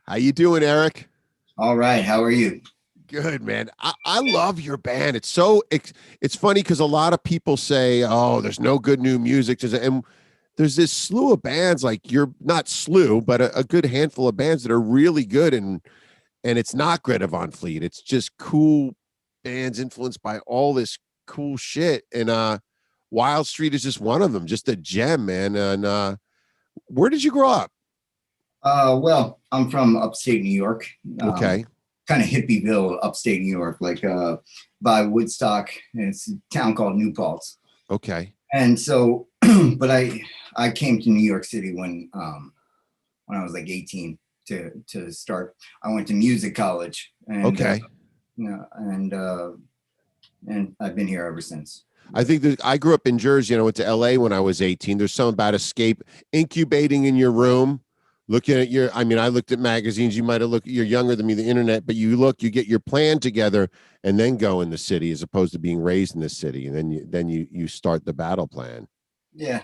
How you doing, Eric? All right. How are you? Good, man. I love your band. It's funny because a lot of people say, "Oh, there's no good new music," and there's this slew of bands like you're not slew, but a good handful of bands that are really good, and it's not Greta Von Fleet. It's just cool bands influenced by all this cool shit. And Wild Street is just one of them, just a gem, man. And where did you grow up? Well, I'm from upstate New York, Okay, kind of hippieville, upstate New York, like by Woodstock. And it's a town called New Paltz. okay, And so, but I came to New York City when I was like 18 to start. I went to music college, and okay. you know, and I've been here ever since. I think that I grew up in Jersey and I went to LA when I was 18. There's something about escape, incubating in your room, looking at your, I mean, I looked at magazines. You might have looked, you're younger than me, the internet, but you get your plan together and then go in the city as opposed to being raised in the city. And then you start the battle plan. Yeah,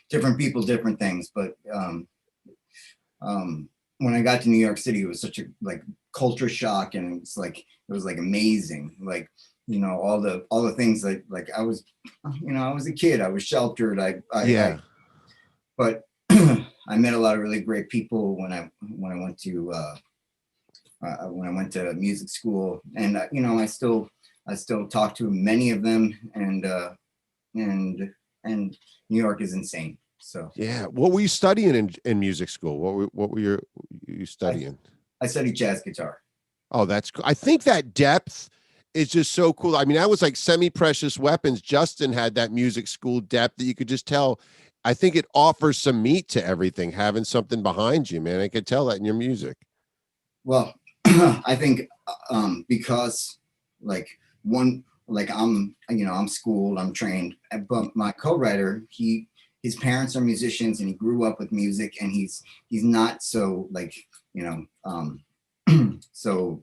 different people, different things, but when I got to New York City, it was such a like culture shock, and it was like amazing, like all the things that like I was a kid, I was sheltered, I Yeah. but I met a lot of really great people when I went to music school, and I still talk to many of them, and New York is insane. So Yeah. What were you studying in music school? What were you I, studying? I studied jazz guitar. Oh, that's cool. I think that depth is just so cool. I mean, that was like semi-precious weapons. Justin had that music school depth that you could just tell. I think it offers some meat to everything, having something behind you, man. I could tell that in your music. Well, I think because like I'm schooled, I'm trained, but my co-writer, his parents are musicians and he grew up with music, and he's not so like you know so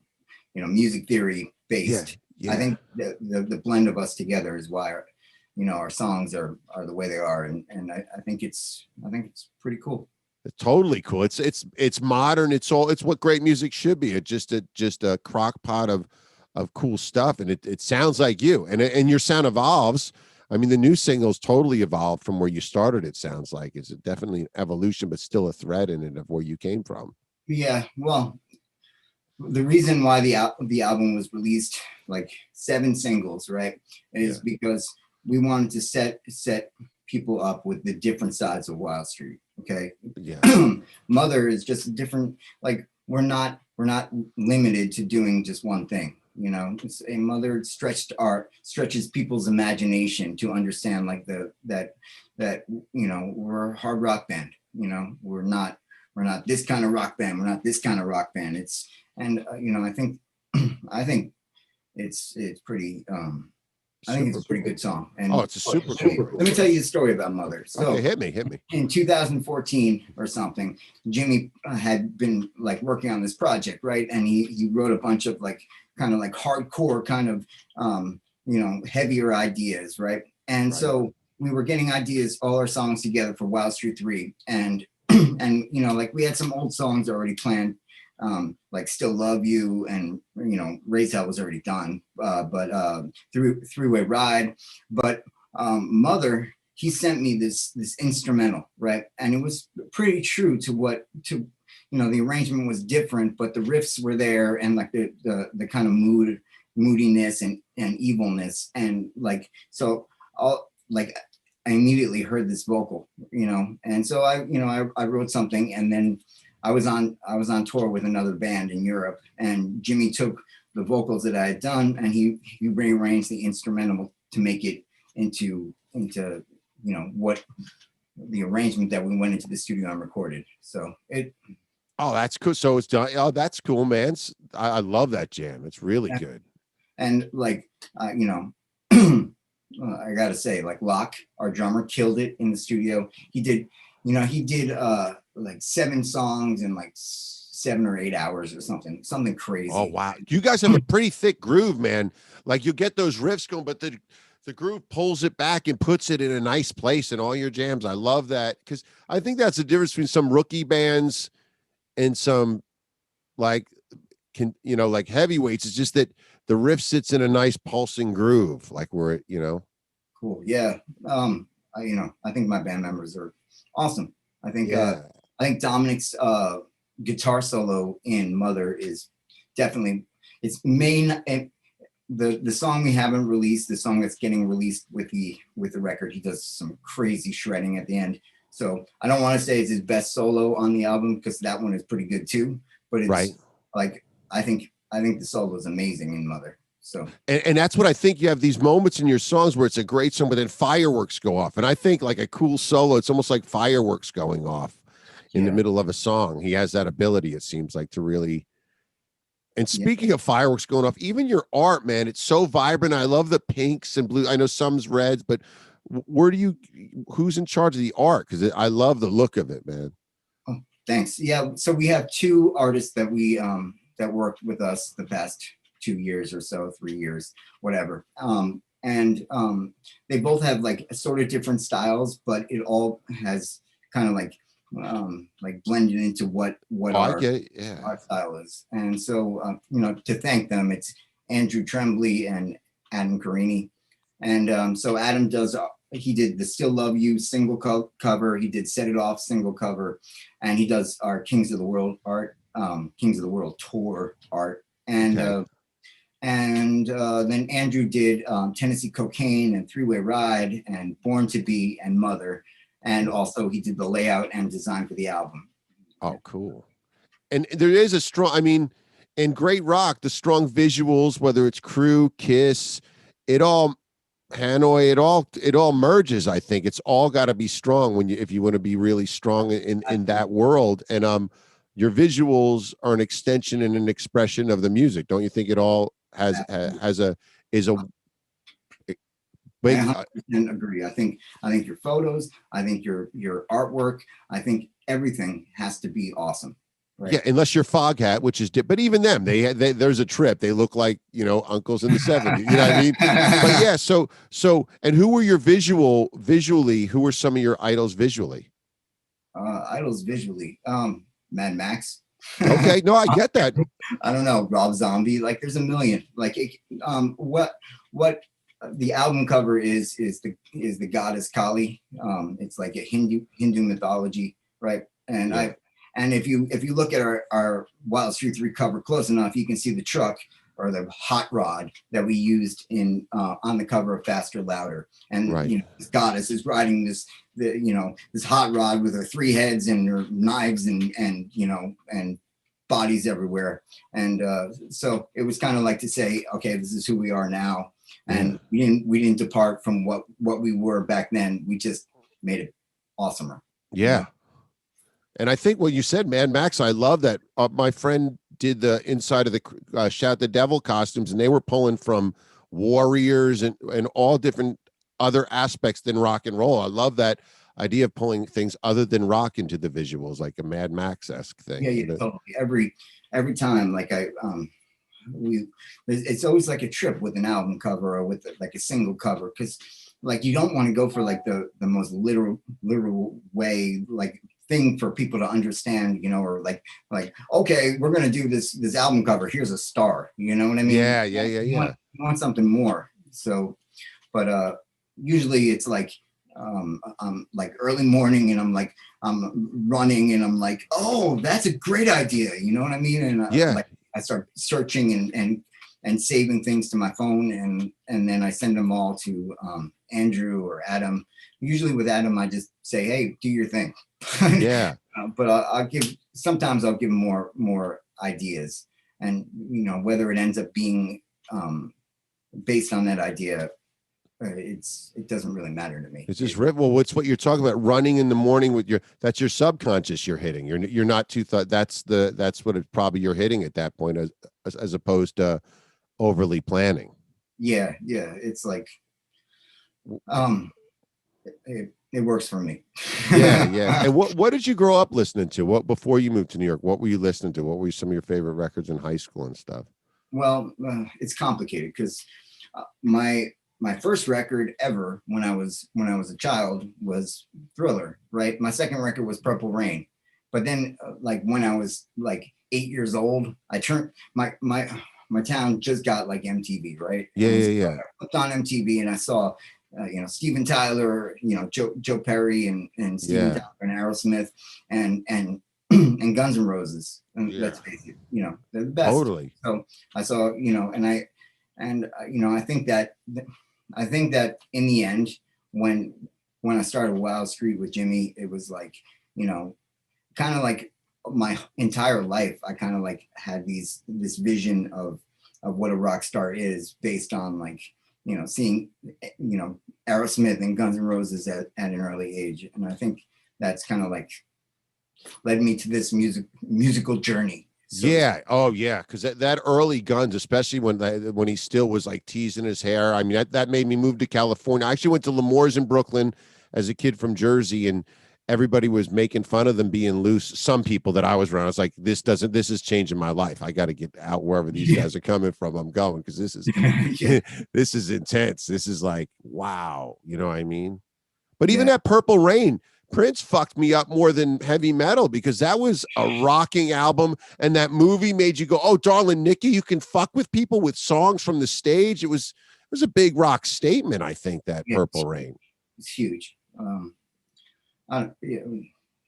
music theory Yeah. based. I Yeah. think the blend of us together is why our songs are the way they are, and I think it's pretty cool. It's totally cool. It's modern. It's what great music should be. It's just a crock pot of cool stuff, and it sounds like you. And your sound evolves. I mean, the new singles totally evolved from where you started. It sounds like it's definitely an evolution, but still a thread in it of where you came from. Yeah, well, the reason why the album was released like 7 singles, right, is Yeah. because we wanted to set people up with the different sides of Wild Street. Okay, Yeah. Mother is just different. Like we're not limited to doing just one thing. It's a Mother stretched art stretches people's imagination to understand like that we're a hard rock band. We're not this kind of rock band. We're not this kind of rock band. It's and I think I think it's pretty. I think it's Super a pretty cool. good song. Oh, And it's a super cool. let me tell you a story about Mother. Okay, So hit me. in 2014 or something, Jimmy had been like working on this project, right? And he wrote a bunch of like kind of like hardcore kind of heavier ideas, right? And Right. so we were getting ideas, all our songs together for Wild Street 3, and and like we had some old songs already planned, like Still Love You, and Raise Hell was already done, but Three-Way Ride. But Mother, he sent me this instrumental, right? And it was pretty true to the arrangement was different, but the riffs were there, and like the kind of moodiness and evilness, and like so all like I immediately heard this vocal, and so I wrote something, and then I was on tour with another band in Europe, and Jimmy took the vocals that I had done, and he rearranged the instrumental to make it into what the arrangement that we went into the studio and recorded. So it Oh, that's cool. So it's done. Oh, that's cool, man. I love that jam. It's really good. and like I gotta say, like Locke, our drummer, killed it in the studio. He did like 7 songs in like 7 or 8 hours or something Oh crazy. wow, you guys have a pretty thick groove, man. Like you get those riffs going, but the groove pulls it back and puts it in a nice place in all your jams. I love that because I think that's the difference between some rookie bands and some like like heavyweights. It's just that the riff sits in a nice pulsing groove, like where Cool. Yeah. I think my band members are awesome. I think yeah. Dominic's guitar solo in Mother is definitely its main, and the song we haven't released, the song that's getting released with the record, he does some crazy shredding at the end. So I don't want to say it's his best solo on the album, because that one is pretty good too. But Right. it's like I think the solo is amazing in Mother. So And that's what I think. You have these moments in your songs where it's a great song, but then fireworks go off. And I think like a cool solo, it's almost like fireworks going off in the yeah, middle of a song. He has that ability, it seems like, to really. And yeah. speaking of fireworks going off, even your art, man, it's so vibrant. I love the pinks and blue. I know some's reds, but who's in charge of the art? Because I love the look of it, man. Oh, thanks. Yeah. So we have two artists that we that worked with us the past 2 years or so, 3 years, whatever. They both have like sort of different styles, but it all has kind of like blended into what Oh, I get it. Yeah. our style is. And so to thank them, it's Andrew Tremblay and Adam Carini. And so Adam does. He did the Still Love You single cover. He did Set It Off single cover, and he does our Kings of the World art, Kings of the World tour art, and Okay. Then Andrew did Tennessee Cocaine and Three Way Ride and Born to Be and Mother, and also he did the layout and design for the album. Oh, cool. And there is a strong, I mean, in great rock, the strong visuals, whether it's Crew, Kiss, it all Hanoi, it all merges. I think it's all got to be strong if you want to be really strong in that world. And your visuals are an extension and an expression of the music. Don't you think it all has a is a I big 100% agree. I think your photos, I think your artwork, I think everything has to be awesome. Right. yeah, unless you're Foghat, which is but even them, they there's a trip. They look like uncles in the 70s. You know what I mean? But yeah, and who were your visually? Who were some of your idols visually? Idols visually, Mad Max. Okay, no, I get that. I don't know, Rob Zombie. Like, there's a million. Like, what the album cover is the goddess Kali. It's like a Hindu mythology, right? And Yeah. if you look at our Wildstreet 3 cover close enough, you can see the truck or the hot rod that we used in on the cover of Faster Louder. And Right. this goddess is riding this hot rod with her 3 heads and her knives and bodies everywhere. And so it was kind of like to say, okay, this is who we are now. And we didn't depart from what we were back then. We just made it awesomer. Yeah. And I think what you said, Mad Max, I love that. My friend did the inside of the Shout the Devil costumes, and they were pulling from Warriors and all different other aspects than rock and roll. I love that idea of pulling things other than rock into the visuals, like a Mad Max-esque thing. Yeah, totally. Every time, like it's always like a trip with an album cover or with like a single cover, because like you don't want to go for like the most literal way, like thing for people to understand, or like okay, we're gonna do this album cover, here's a star, you know what I mean? Yeah. You want something more. So but usually it's like I'm like early morning and I'm running and I'm like, oh, that's a great idea, you know what I mean? And Yeah. I start searching and saving things to my phone, and then I send them all to Andrew or Adam. Usually with Adam, I just say, hey, do your thing. Yeah. But sometimes I'll give more ideas, and whether it ends up being based on that idea, it doesn't really matter to me. It's just well, what's what you're talking about, running in the morning with that's your subconscious you're hitting. You're not too that's what it probably you're hitting at that point, as opposed to overly planning. Yeah. It's like it works for me. Yeah. And what did you grow up listening to? What before you moved to New York? What were you listening to? What were some of your favorite records in high school and stuff? Well, it's complicated because my first record ever when I was a child was Thriller, right? My second record was Purple Rain, but then like when I was like 8 years old, I turned my town just got like MTV, right? Yeah, And yeah, so yeah. I looked on MTV and I saw, Steven Tyler, Joe Perry and Steven Yeah, Tyler and Aerosmith and and Guns N' Roses. And yeah. let's face it, they're the best. Totally. So I saw, I think that in the end, when I started Wildstreet with Jimmy, it was like, kind of like my entire life, I kind of like had this vision of what a rock star is based on like, seeing, Aerosmith and Guns N' Roses at an early age. And I think that's kind of like led me to this musical journey. So Yeah. Oh, yeah. Because that early Guns, especially when he still was like teasing his hair. I mean, that made me move to California. I actually went to Lemore's in Brooklyn as a kid from Jersey, and everybody was making fun of them being loose. Some people that I was around, I was like, this is changing my life. I got to get out wherever these yeah. guys are coming from. I'm going because this is Yeah. this is intense. This is like, wow. You know what I mean? But even Yeah. that Purple Rain, Prince fucked me up more than heavy metal because that was a rocking album. And that movie made you go, oh, darling Nikki, you can fuck with people with songs from the stage. It was a big rock statement, I think, that Yeah, Purple Rain. it's huge. Yeah,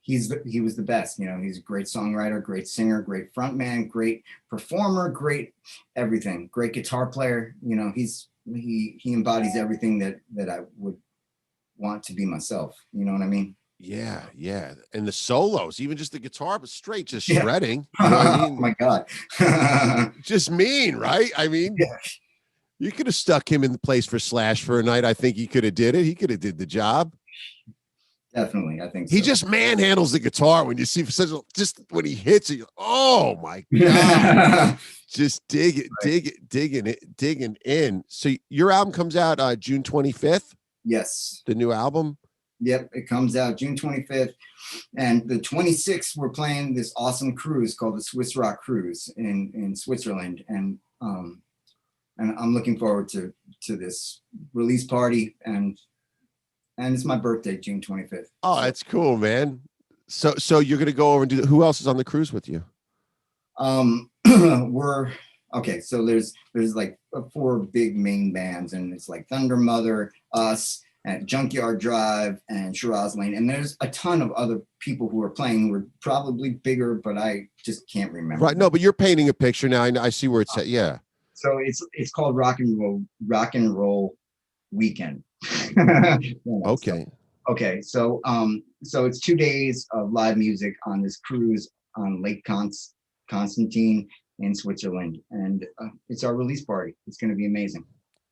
he was the best. He's a great songwriter, great singer, great frontman, great performer, great everything, great guitar player. He embodies everything that I would want to be myself. You know what I mean? Yeah, yeah. And the solos, even just the guitar, but straight, just Yeah. shredding. You know what I Oh mean? my God. Just mean, right? I mean, Yeah, you could have stuck him in the place for Slash for a night. I think he could have did it. He could have did the job. definitely. I think He so. just manhandles the guitar when you see just when he hits it. Oh my God. Right. Just digging in. So your album comes out June 25th, Yes. the new album. Yep. It comes out June 25th. And the 26th, we're playing this awesome cruise called the Swiss Rock Cruise in Switzerland. And I'm looking forward to this release party. And it's my birthday, June 25th. Oh, that's cool, man. So you're gonna go over and do who else is on the cruise with you? We're okay. So there's like 4 big main bands, and it's like Thunder Mother, us, and Junkyard Drive, and Shiraz Lane, and there's a ton of other people who are playing who are probably bigger, but I just can't remember. Right. No, but you're painting a picture now. I see where it's at. Yeah. So it's called Rock and Roll Weekend. Okay. Okay. So it's 2 days of live music on this cruise on Lake Constantine in Switzerland, and it's our release party. It's going to be amazing.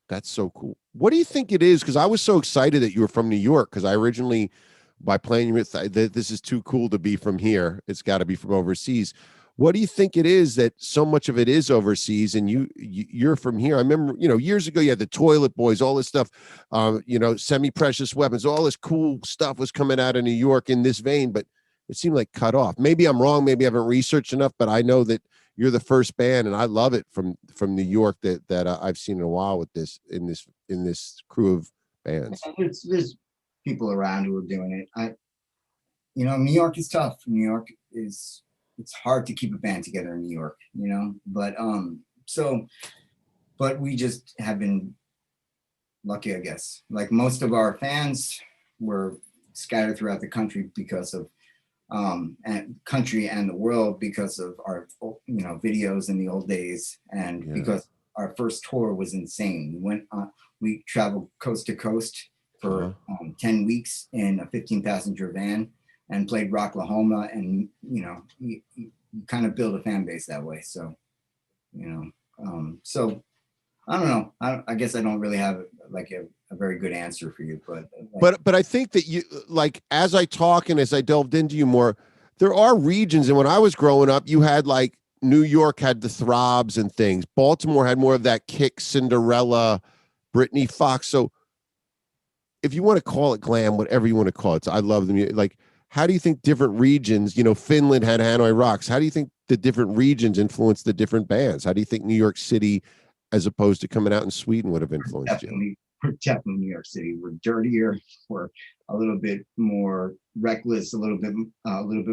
That's so cool. What do you think it is? Because I was so excited that you were from New York. Because I originally, by playing with this is too cool to be from here. It's got to be from overseas. What do you think it is that so much of it is overseas, and you're from here? I remember, years ago, you had the Toilet Boys, all this stuff, Semi-Precious Weapons, all this cool stuff was coming out of New York in this vein, but it seemed like cut off. Maybe I'm wrong. Maybe I haven't researched enough, but I know that you're the first band, and I love it from New York that I've seen in a while with this in this crew of bands. There's people around who are doing it. New York is tough. New York it's hard to keep a band together in New York, but but we just have been lucky, I guess. Like most of our fans were scattered throughout the country because of and country and the world because of our videos in the old days, and because our first tour was insane. We traveled coast to coast for 10 weeks in a 15-passenger van and played Rocklahoma, and you kind of build a fan base that way. So so I don't know. I guess I don't really have like a very good answer for you, but I think that you, like, as I talk and as I delved into you more, there are regions. And when I was growing up, you had like New York had the throbs and things. Baltimore had more of that kick, Cinderella, Brittany Fox. So if you want to call it glam, whatever you want to call it, I love the music. Like, how do you think different regions, Finland had Hanoi Rocks. How do you think the different regions influence the different bands? How do you think New York City, as opposed to coming out in Sweden, would have influenced you? we're definitely New York City. We're dirtier. We're a little bit more reckless, a little bit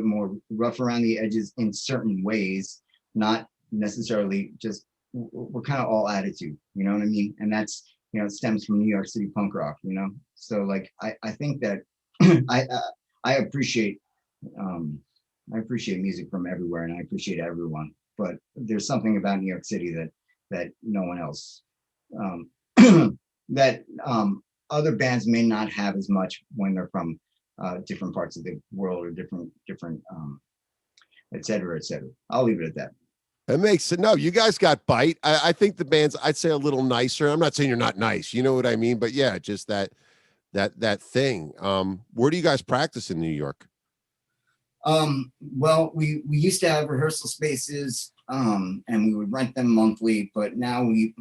more rough around the edges in certain ways, not necessarily just. We're kind of all attitude, you know what I mean? And that's, you know, it stems from New York City punk rock, you know. So like I think that I appreciate music from everywhere, and I appreciate everyone. But there's something about New York City that no one else that other bands may not have as much when they're from different parts of the world, or different et cetera, et cetera. I'll leave it at that. It makes it. No, you guys got bite. I think the band's, I'd say, a little nicer. I'm not saying you're not nice. You know what I mean? But yeah, just that thing. Where do you guys practice in New York? Well, we used to have rehearsal spaces, and we would rent them monthly, but now when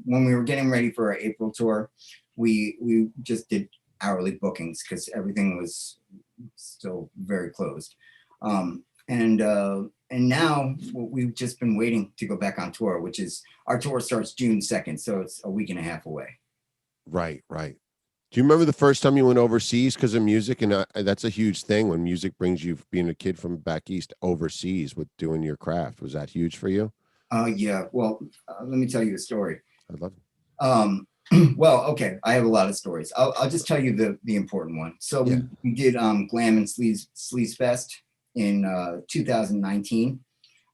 we were getting ready for our April tour, we just did hourly bookings because everything was still very closed. And now we've just been waiting to go back on tour, which is, our tour starts June 2nd, so it's a week and a half away. Right. Do you remember the first time you went overseas because of music? And that's a huge thing when music brings you, being a kid from back east, overseas with doing your craft. Was that huge for you? Yeah. Well, let me tell you a story. I'd love it. Well, okay, I have a lot of stories. I'll just tell you the important one. So Yeah. we did Glam and Sleaze Fest in 2019,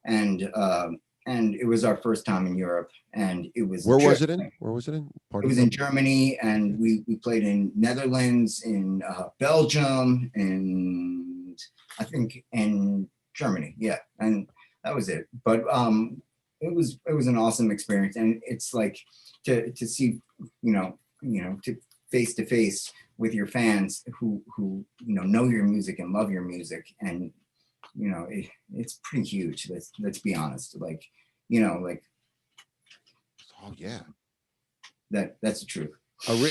and it was our first time in Europe, and it was Where was it in? Where was it in? It was in Germany, and we played in Netherlands, in Belgium, and I think in Germany. Yeah, and that was it. But it was an awesome experience, and it's like to see, to face with your fans who know your music and love your music, and it's pretty huge. Let's be honest. Like, oh yeah, that's the truth.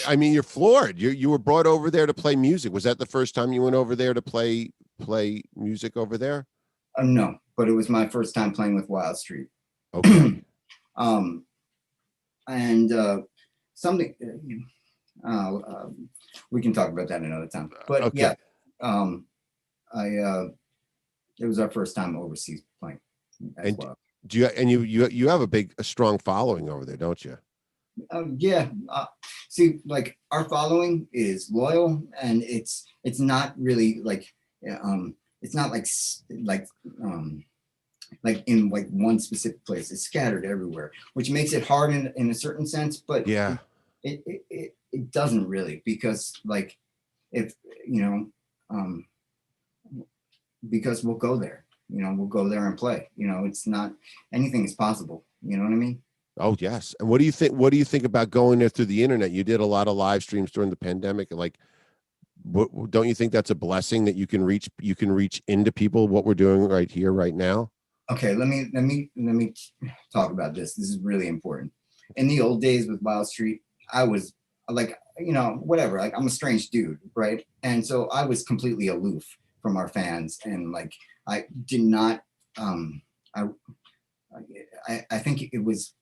I mean, you're floored. You were brought over there to play music. Was that the first time you went over there to play music over there? No, but it was my first time playing with Wildstreet. Okay. And something we can talk about that another time. But okay. Yeah, it was our first time overseas playing as well. Do you have a strong following over there, don't you? Yeah. See, like, our following is loyal, and it's not really like it's not like in like one specific place. It's scattered everywhere, which makes it hard in a certain sense. But yeah, it doesn't really, because like, if because we'll go there. We'll go there and play. It's not, anything is possible. You know what I mean? Oh yes. And what do you think? What do you think about going there through the internet? You did a lot of live streams during the pandemic, and like, don't you think that's a blessing that you can reach into people? What we're doing right here, right now. Okay, let me talk about this. This is really important. In the old days with Wildstreet, I was like, whatever. Like, I'm a strange dude, right? And so I was completely aloof from our fans, and like, I did not. I think it was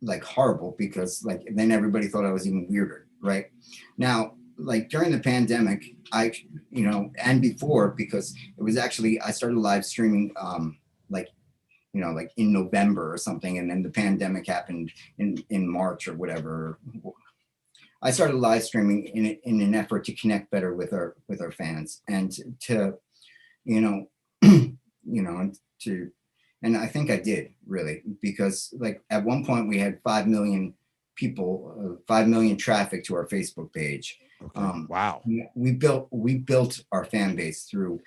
like horrible, because like then everybody thought I was even weirder, right? Now, like during the pandemic, and before, because it was actually, I started live streaming like in November or something, and then the pandemic happened in March or whatever. I started live streaming in an effort to connect better with our fans, and to and I think I did, really, because like at one point we had 5 million people, 5 million traffic to our Facebook page. Okay. Wow. We rebuilt our fan base through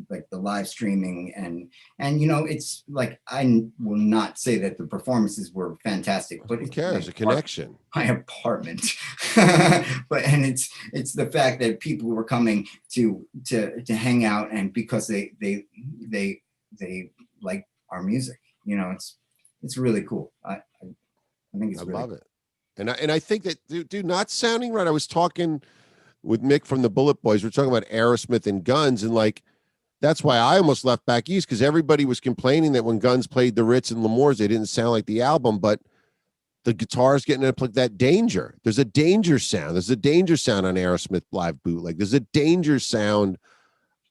like the live streaming, and it's like, I will not say that the performances were fantastic, but who cares? A connection. My apartment. But it's the fact that people were coming to hang out, and because they like our music. It's really cool. I think it's I really love it. And I think that, dude, not sounding right. I was talking with Mick from the Bullet Boys. We're talking about Aerosmith and Guns, and like, that's why I almost left back east, because everybody was complaining that when Guns played the Ritz and L'Amour's, they didn't sound like the album. But the guitars getting to play that danger. There's a danger sound. There's a danger sound on Aerosmith live bootleg. There's a danger sound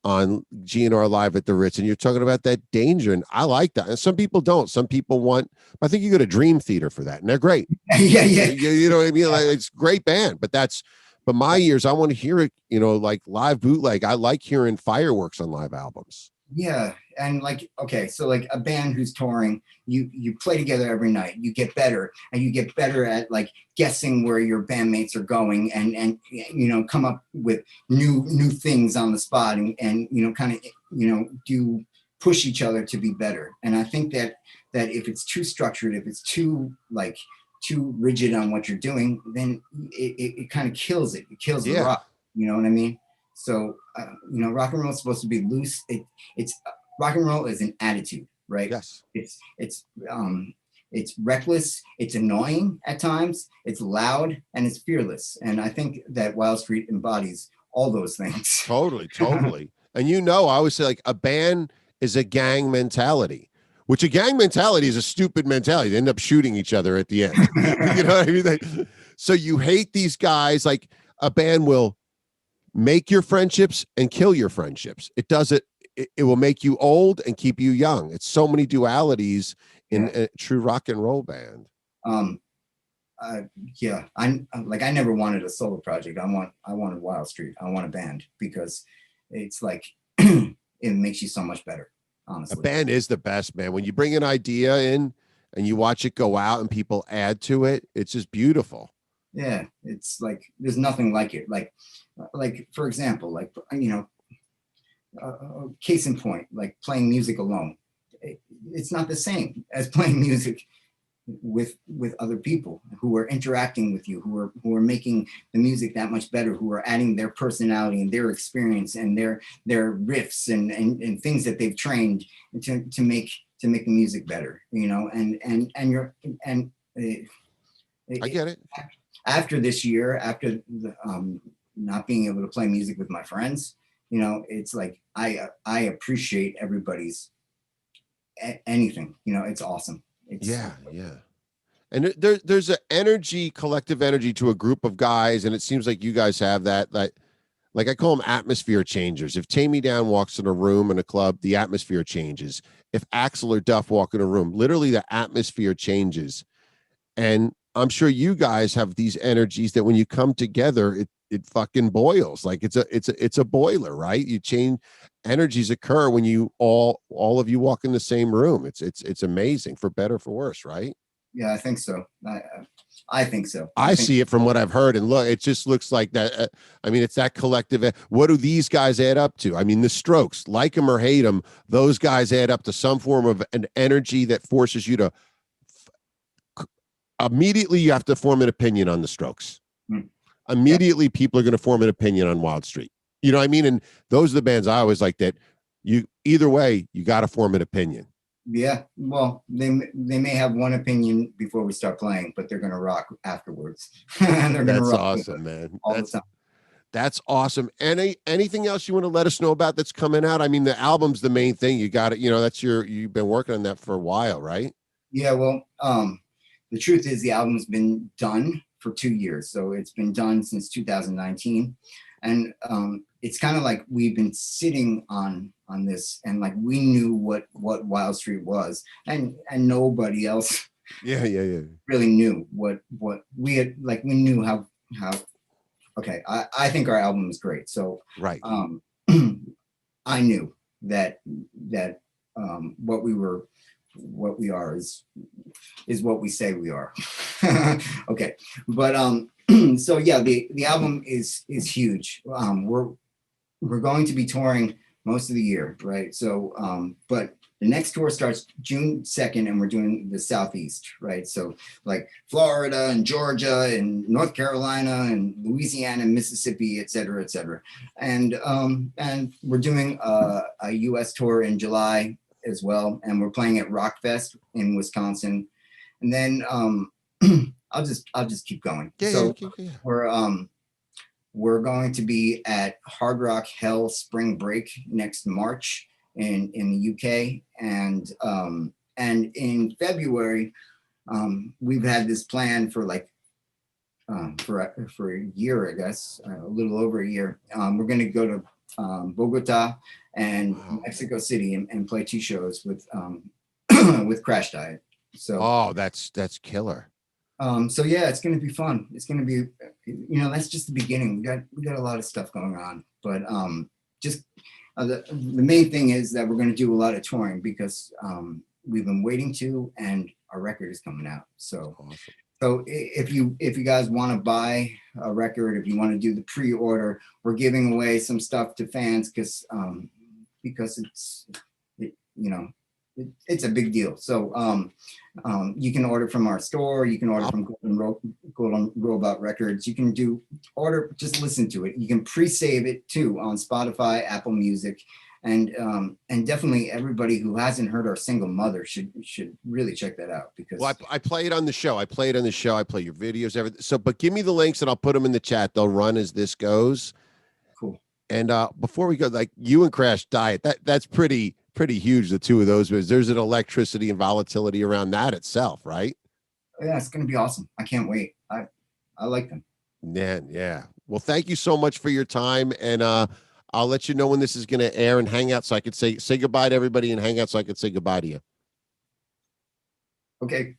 on GNR Live at the Ritz, and you're talking about that danger, and I like that. And some people don't. Some people want. I think you go to Dream Theater for that, and they're great. Yeah, You know what I mean? Like, it's a great band, but that's. But my ears, I want to hear it. You know, like live bootleg. I like hearing fireworks on live albums. Yeah, and like, okay, so like a band who's touring, you play together every night, you get better, and you get better at like guessing where your bandmates are going, and you know, come up with new things on the spot, and you know, kind of, you know, do push each other to be better. And I think that if it's too structured, if it's too like too rigid on what you're doing, then it kind of kills it. It kills the rock. You know what I mean? So, you know, rock and roll is supposed to be loose. It's rock and roll is an attitude, right? Yes. It's reckless. It's annoying at times. It's loud and it's fearless. And I think that Wildstreet embodies all those things. Totally. And you know, I always say like a band is a gang mentality, which a gang mentality is a stupid mentality. They end up shooting each other at the end. You know what I mean? So you hate these guys. Like a band will make your friendships and kill your friendships. It does it. It will make you old and keep you young. It's so many dualities in a true rock and roll band. Yeah, I never wanted a solo project. I wanted Wildstreet. I want a band because it's like it makes you so much better. Honestly, A band is the best, man. When you bring an idea in and you watch it go out and people add to it, it's just beautiful. Yeah, it's like there's nothing like it. Like for example, like, you know, case in point, like playing music alone. It's not the same as playing music with other people who are interacting with you, who are making the music that much better, who are adding their personality and their experience and their riffs and things that they've trained to make the music better, you know. I get it. After this year, after not being able to play music with my friends, you know, it's like I appreciate everybody's anything, you know. It's awesome. Yeah. And there's an energy, collective energy to a group of guys, and it seems like you guys have that. Like I call them atmosphere changers. If Tammy Down walks in a room in a club, the atmosphere changes. If Axl or Duff walk in a room, literally the atmosphere changes. And I'm sure you guys have these energies that when you come together, it fucking boils. Like it's a boiler, right? You change, energies occur when you all of you walk in the same room. It's amazing, for better, for worse, right? Yeah, I think so. I think so. I see it from what I've heard, and look, it just looks like that. I mean, it's that collective. What do these guys add up to? I mean, the Strokes, like them or hate them, those guys add up to some form of an energy that forces you to immediately. You have to form an opinion on the Strokes. Immediately, people are going to form an opinion on Wildstreet. You know what I mean? And those are the bands I always like. That you either way, you got to form an opinion. Yeah, well, they may have one opinion before we start playing, but they're gonna rock afterwards. They're gonna rock. Awesome, man. That's awesome. Anything else you want to let us know about that's coming out? I mean, the album's the main thing. You got it. You know, you've been working on that for a while, right? Yeah. Well, the truth is the album's been done for 2 years, so it's been done since 2019, and it's kind of like we've been sitting on this, and like we knew what Wildstreet was, and nobody else really knew what we had. Like we knew how okay, I think our album is great, so right. I knew that what we are is what we say we are. Okay, but so yeah, the album is huge. We're going to be touring most of the year, right? So but the next tour starts June 2nd, and we're doing the Southeast, right? So like Florida and Georgia and North Carolina and Louisiana and Mississippi, et cetera, et cetera. And we're doing a US tour in July as well, and we're playing at Rockfest in Wisconsin. And then I'll just keep going. We're going to be at Hard Rock Hell Spring Break next March in the UK, and in February we've had this plan for like for a year, I guess, a little over a year. We're going to go to Bogota and Wow. Mexico City and play 2 shows with with Crash Diet. So Oh, that's killer. so yeah, it's going to be fun. It's going to be, that's just the beginning. We got a lot of stuff going on, but just the main thing is that we're going to do a lot of touring because we've been waiting to, and our record is coming out. So Awesome. if you guys want to buy a record, if you want to do the pre-order, we're giving away some stuff to fans because it's a big deal. So you can order from our store. You can order from Golden Robot Records. You can just listen to it. You can pre-save it too on Spotify, Apple Music, and definitely everybody who hasn't heard our single Mother should really check that out because I play it on the show. I play your videos, everything. So, but give me the links and I'll put them in the chat. They'll run as this goes. cool. And before we go, like you and Crash Diet, that's pretty huge. The two of those, there's an electricity and volatility around that itself, right? Yeah, it's gonna be awesome. I can't wait. I like them. Yeah. Well, thank you so much for your time, and I'll let you know when this is going to air and hang out, so I could say goodbye to everybody and hang out, so I could say goodbye to you. Okay.